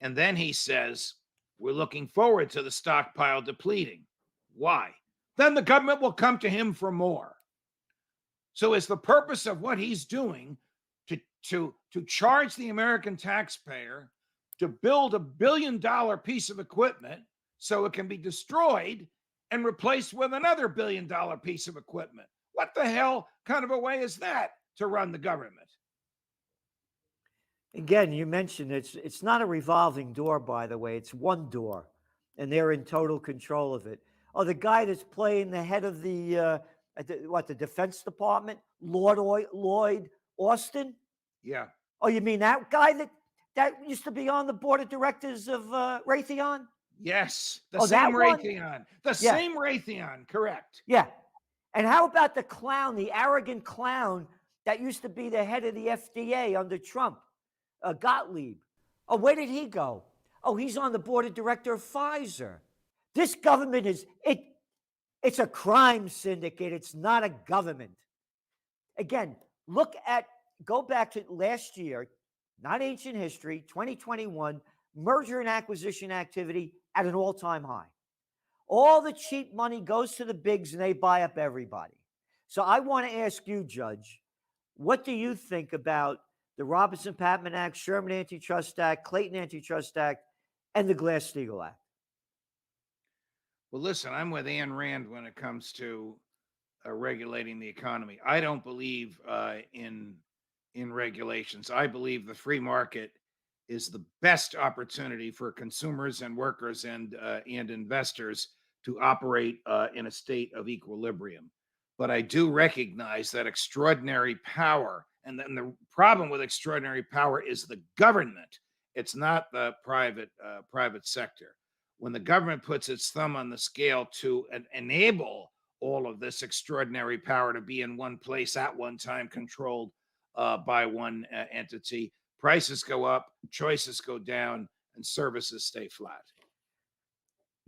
And then he says, we're looking forward to the stockpile depleting. Why? Then the government will come to him for more. So is the purpose of what he's doing to charge the American taxpayer to build $1 billion piece of equipment so it can be destroyed and replaced with another $1 billion piece of equipment? What the hell kind of a way is that to run the government? Again, you mentioned it's not a revolving door, by the way. It's one door, and they're in total control of it. Oh, the guy that's playing the head of the Defense Department, Lloyd Austin? Yeah. Oh, you mean that guy that used to be on the board of directors of Raytheon? Yes, the Oh, same that one? Raytheon. The Yeah. same Raytheon, correct. Yeah. And how about the clown, the arrogant clown that used to be the head of the FDA under Trump, Gottlieb? Oh, where did he go? Oh, he's on the board of director of Pfizer. This government it's a crime syndicate. It's not a government. Again, go back to last year, not ancient history, 2021, merger and acquisition activity at an all-time high. All the cheap money goes to the bigs and they buy up everybody. So I want to ask you, Judge, what do you think about the Robinson-Patman Act, Sherman Antitrust Act, Clayton Antitrust Act, and the Glass-Steagall Act? Well, listen, I'm with Ayn Rand when it comes to regulating the economy. I don't believe in regulations. I believe the free market is the best opportunity for consumers and workers and investors to operate in a state of equilibrium. But I do recognize that extraordinary power, and then the problem with extraordinary power is the government. It's not the private sector. When the government puts its thumb on the scale to enable all of this extraordinary power to be in one place at one time, controlled by one entity, prices go up, choices go down, and services stay flat.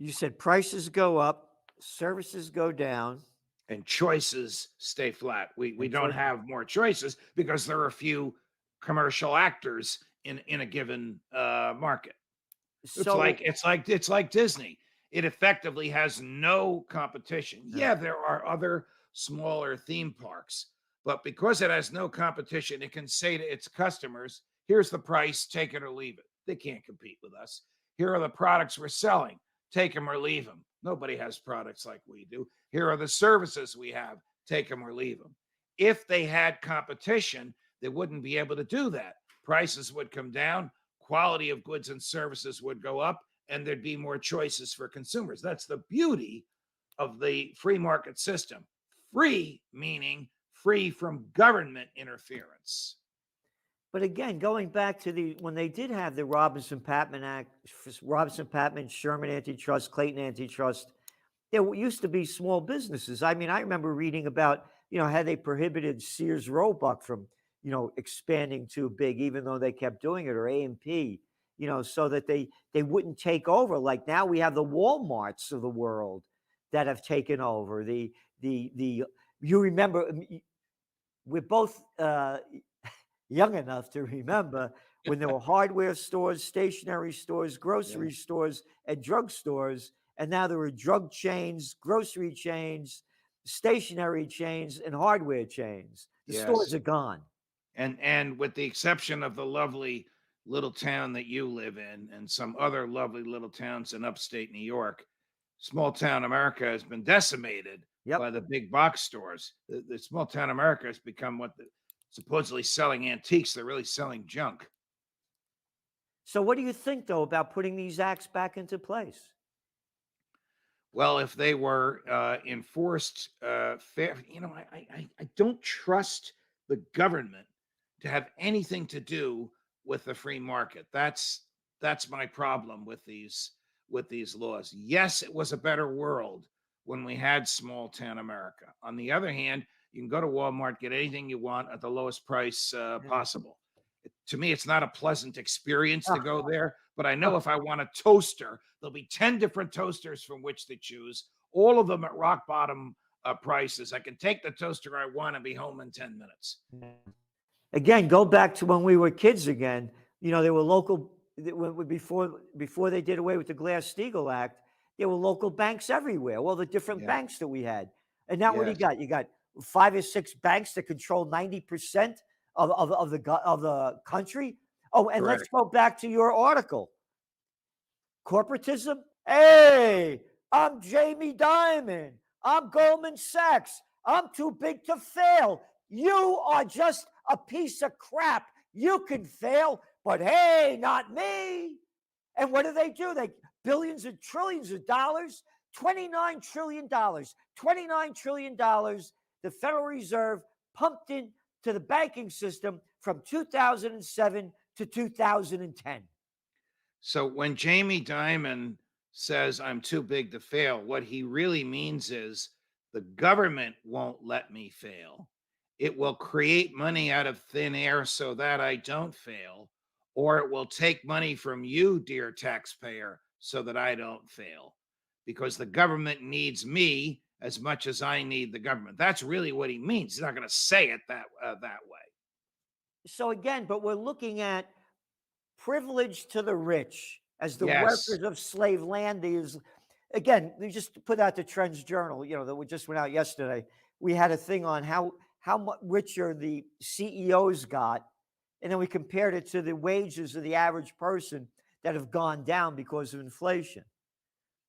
You said prices go up, services go down, and choices stay flat. We don't have more choices because there are a few commercial actors in a given market. So It's like Disney. It effectively has no competition. Yeah, there are other smaller theme parks, but because it has no competition, it can say to its customers, here's the price, take it or leave it. They can't compete with us. Here are the products we're selling, take them or leave them. Nobody has products like we do. Here are the services we have, take them or leave them. If they had competition, they wouldn't be able to do that. Prices would come down, quality of goods and services would go up, and there'd be more choices for consumers. That's the beauty of the free market system. Free meaning free from government interference. But again, going back to when they did have the Robinson-Patman Act, Robinson-Patman, Sherman Antitrust, Clayton Antitrust, there used to be small businesses. I mean, I remember reading about, how they prohibited Sears Roebuck from, expanding too big, even though they kept doing it, or A&P, so that they wouldn't take over. Like now we have the Walmarts of the world that have taken over. You remember, we're both young enough to remember when there were hardware stores, stationery stores, grocery stores, and drug stores. And now there are drug chains, grocery chains, stationery chains, and hardware chains. The stores are gone. And with the exception of the lovely little town that you live in and some other lovely little towns in upstate New York, small town America has been decimated by the big box stores. The small town America has become supposedly selling antiques. They're really selling junk. So what do you think, though, about putting these acts back into place? Well, if they were enforced fair, I don't trust the government to have anything to do with the free market. That's my problem with these laws. Yes, it was a better world when we had small town America. On the other hand, you can go to Walmart, get anything you want at the lowest price possible. To me, it's not a pleasant experience to go there, but I know if I want a toaster, there'll be 10 different toasters from which to choose, all of them at rock bottom prices. I can take the toaster I want and be home in 10 minutes. Again, go back to when we were kids again. There were local before they did away with the Glass-Steagall Act, there were local banks everywhere. All the different Yeah. banks that we had, and now what do you Yes. got? You got 5 or 6 banks that control 90% of the country. Oh, and let's Correct. go back to your article. Corporatism. Hey, I'm Jamie Dimon. I'm Goldman Sachs. I'm too big to fail. You are just a piece of crap. You can fail, but hey, not me. And what do? They billions and trillions of dollars, $29 trillion, $29 trillion. The Federal Reserve pumped into the banking system from 2007 to 2010. So when Jamie Dimon says I'm too big to fail, what he really means is the government won't let me fail. It will create money out of thin air so that I don't fail, or it will take money from you, dear taxpayer, so that I don't fail. Because the government needs me as much as I need the government. That's really what he means. He's not going to say it that way. So again, but we're looking at privilege to the rich as the Yes, workers of slave land is. Again, they just put out the Trends Journal, that we just went out yesterday. We had a thing on how much richer the CEOs got, and then we compared it to the wages of the average person that have gone down because of inflation.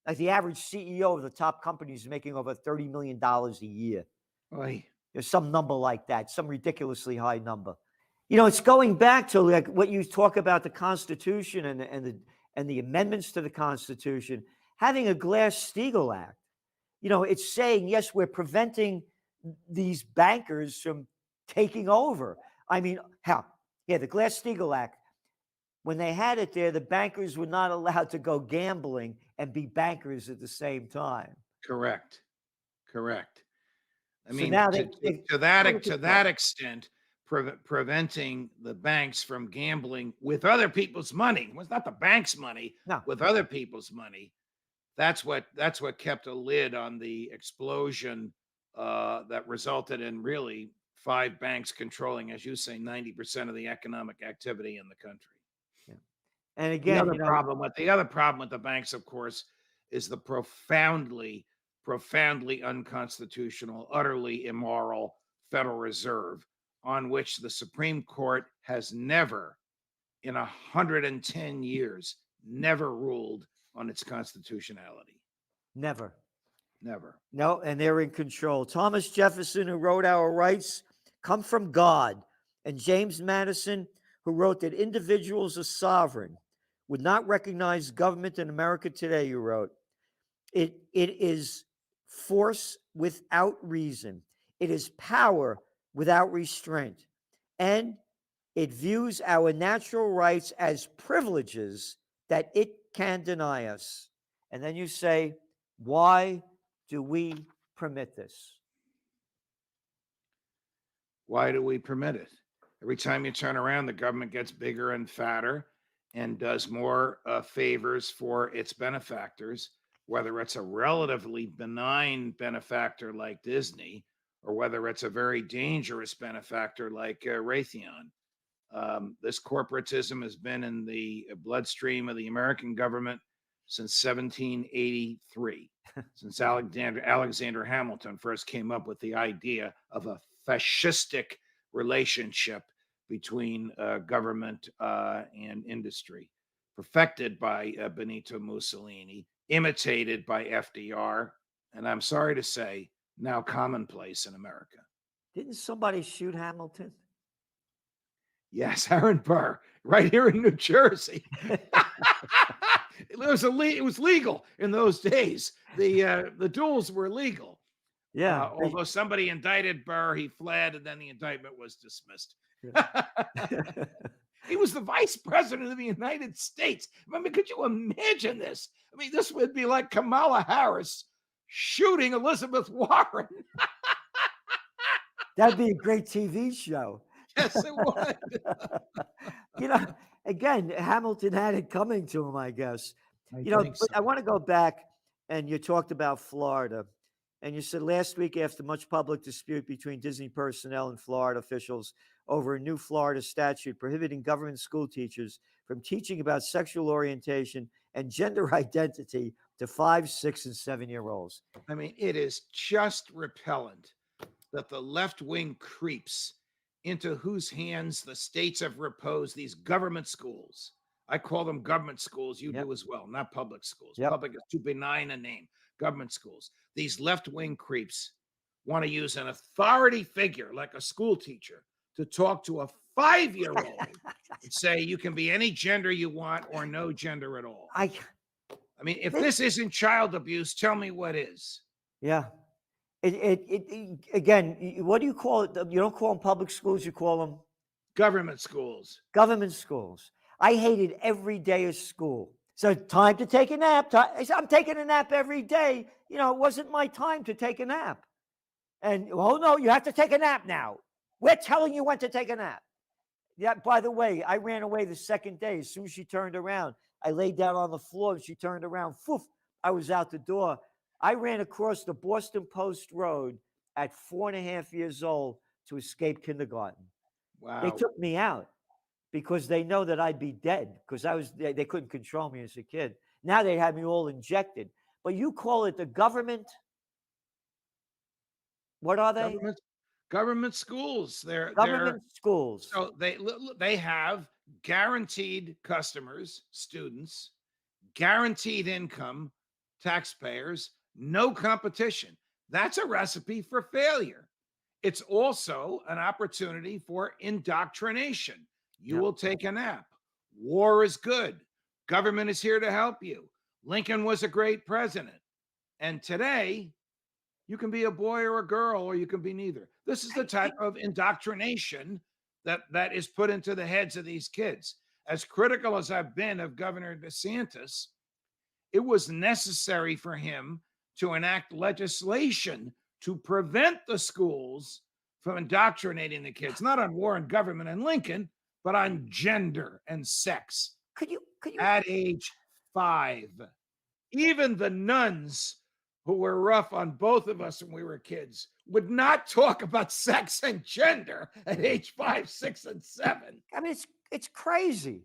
Like the average CEO of the top companies is making over $30 million a year. Oy. There's some number like that, some ridiculously high number. It's going back to like what you talk about the Constitution and the amendments to the Constitution, having a Glass-Steagall Act. It's saying, yes, we're preventing these bankers from taking over. I mean, how? Yeah, the Glass-Steagall Act, when they had it there, the bankers were not allowed to go gambling and be bankers at the same time. Correct. Correct. I So mean, now to, to, they to total that to that control. extent, preventing the banks from gambling with other people's money. Well, it's not the bank's money, No, with other people's money. That's what kept a lid on the explosion that resulted in really 5 banks controlling, as you say, 90% of the economic activity in the country. yeah. And The again, other problem with the other problem with the banks, of course, is the profoundly unconstitutional, utterly immoral Federal Reserve, on which the Supreme Court has never, in 110 years, never ruled on its constitutionality. never. Never. No, and they're in control. Thomas Jefferson, who wrote Our rights come from God, and James Madison, who wrote that individuals are sovereign, would not recognize government in America today, you wrote. It is force without reason. It is power without restraint. And it views our natural rights as privileges that it can deny us. And then you say, why do we permit this? Why do we permit it? Every time you turn around, the government gets bigger and fatter and does more favors for its benefactors, whether it's a relatively benign benefactor like Disney or whether it's a very dangerous benefactor like Raytheon. This corporatism has been in the bloodstream of the American government since 1783, since Alexander Hamilton first came up with the idea of a fascistic relationship between government and industry, perfected by Benito Mussolini, imitated by FDR, and I'm sorry to say, now commonplace in America. Didn't somebody shoot Hamilton? Yes, Aaron Burr, right here in New Jersey. It was legal in those days. The duels were legal. Yeah. Although somebody indicted Burr, he fled, and then the indictment was dismissed. He was the vice president of the United States. I mean, could you imagine this? I mean, this would be like Kamala Harris shooting Elizabeth Warren. That'd be a great TV show. Yes, it would. Again, Hamilton had it coming to him, I guess. I But think so. I want to go back, and you talked about Florida, and you said last week, after much public dispute between Disney personnel and Florida officials over a new Florida statute prohibiting government school teachers from teaching about sexual orientation and gender identity to 5, 6, and 7-year-olds. I mean, it is just repellent that the left wing creeps into whose hands the states have reposed these government schools. I call them government schools. You Yep. do as well, not public schools. Yep. Public is too benign a name. Government schools. These left wing creeps want to use an authority figure like a school teacher to talk to a 5-year-old and say you can be any gender you want or no gender at all. I mean, if this isn't child abuse, tell me what is. Yeah. Again, what do you call it? You don't call them public schools, you call them Government schools. government schools. I hated every day of school. So time to take a nap. I said, I'm taking a nap every day. You know, it wasn't my time to take a nap. And, oh, no, you have to take a nap now. We're telling you when to take a nap. Yeah, by the way, I ran away the second day. As soon as she turned around, I laid down on the floor and she turned around. Poof, I was out the door. I ran across the Boston Post Road at 4.5 years old to escape kindergarten. Wow. They took me out because they know that I'd be dead because they couldn't control me as a kid. Now they had me all injected. But you call it the government. What are they? Government schools. Government schools. So they have guaranteed customers, students, guaranteed income, taxpayers, no competition. That's a recipe for failure. It's also an opportunity for indoctrination. You will take a nap. War is good. Government is here to help you. Lincoln was a great president. And today, you can be a boy or a girl, or you can be neither. This is the type of indoctrination that is put into the heads of these kids. As critical as I've been of Governor DeSantis, it was necessary for him to enact legislation to prevent the schools from indoctrinating the kids, not on war and government and Lincoln, but on gender and sex. Could you at age 5? Even the nuns who were rough on both of us when we were kids would not talk about sex and gender at age 5, 6, and 7. I mean, it's crazy.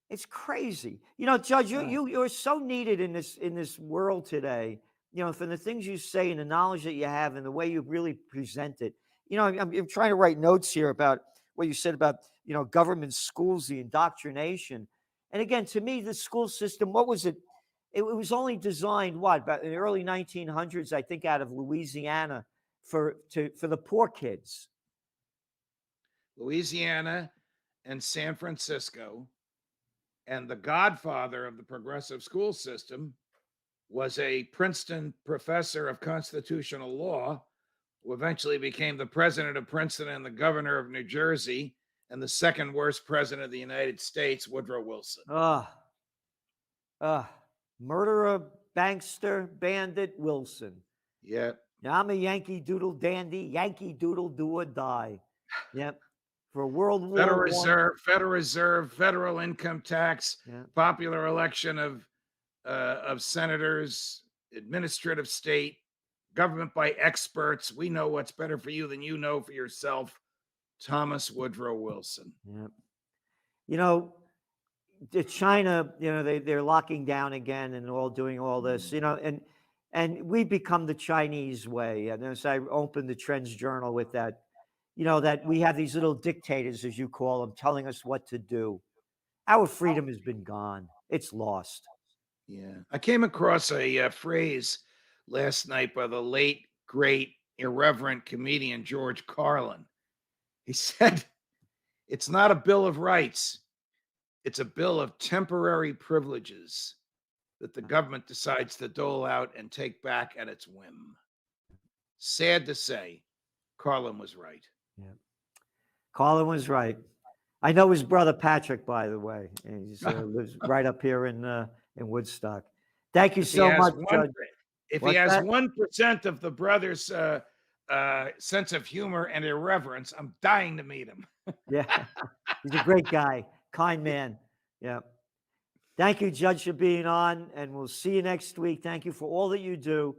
It's crazy. You know, Judge, you're so needed in this world today. You know, for the things you say and the knowledge that you have and the way you really present it. You know, I'm trying to write notes here about what you said about, you know, government schools, the indoctrination. And again, to me, the school system, what was it? It was only designed, about in the early 1900s, I think, out of Louisiana for the poor kids. Louisiana and San Francisco. And the godfather of the progressive school system was a Princeton professor of constitutional law who eventually became the president of Princeton and the governor of New Jersey and the second worst president of the United States, Woodrow Wilson. Murderer, bankster, bandit, Wilson. Yep. Now I'm a Yankee Doodle dandy, Yankee Doodle do or die. Yep. For World War Federal Reserve, federal income tax, popular election of senators, administrative state, government by experts. We know what's better for you than you know for yourself. Thomas Woodrow Wilson. Yep. You know, China, you know, they're locking down again and all doing all this, you know, and we become the Chinese way. And as I opened the Trends Journal with that, you know, that we have these little dictators, as you call them, telling us what to do. Our freedom has been gone. It's lost. Yeah. I came across a phrase last night by the late, great, irreverent comedian George Carlin. He said, "It's not a Bill of Rights. It's a bill of temporary privileges that the government decides to dole out and take back at its whim." Sad to say, Carlin was right. Yeah. Carlin was right. I know his brother Patrick, by the way. And he lives right up here in Woodstock. Thank you so much, Judge. If he has 1% of the brother's sense of humor and irreverence, I'm dying to meet him. Yeah, he's a great guy, kind man. Yeah. Thank you, Judge, for being on, and we'll see you next week. Thank you for all that you do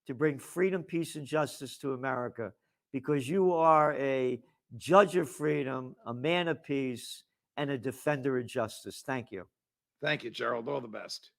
to bring freedom, peace, and justice to America, because you are a judge of freedom, a man of peace, and a defender of justice. Thank you. Thank you, Gerald. All the best.